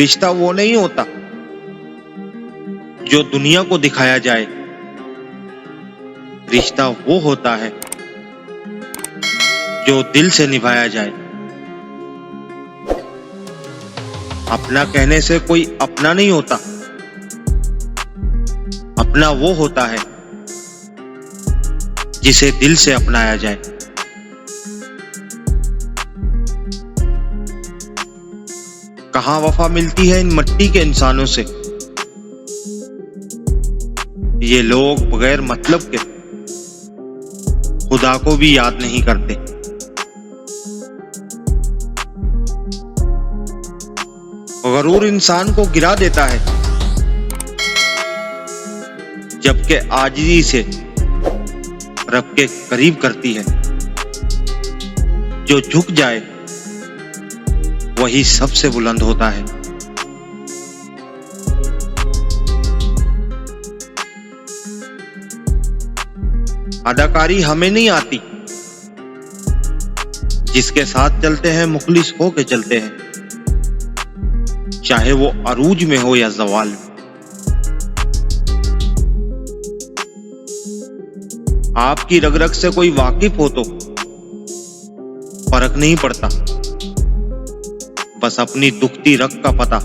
रिश्ता वो नहीं होता जो दुनिया को दिखाया जाए, रिश्ता वो होता है जो दिल से निभाया जाए। अपना कहने से कोई अपना नहीं होता, अपना वो होता है जिसे दिल से अपनाया जाए। कहां वफा मिलती है इन मट्टी के इंसानों से। ये लोग बगैर मतलब के खुदा को भी याद नहीं करते। गरूर इंसान को गिरा देता है, जबकि आजिज़ी से रब के करीब करती है। जो झुक जाए वही सबसे बुलंद होता है। अदाकारी हमें नहीं आती, जिसके साथ चलते हैं मुखलिस हो के चलते हैं, चाहे वो अरूज में हो या ज़वाल में। आपकी रग रग से कोई वाकिफ हो तो फर्क नहीं पड़ता, बस अपनी दुखती रग का पता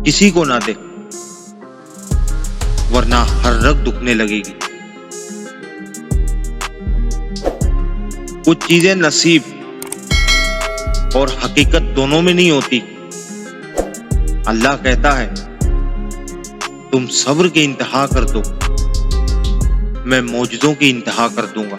किसी को ना दे, वरना हर रग दुखने लगेगी। कुछ चीजें नसीब और हकीकत दोनों में नहीं होती। अल्लाह कहता है, तुम सब्र की इंतहा कर दो, मैं मौजज़ों की इंतहा कर दूंगा।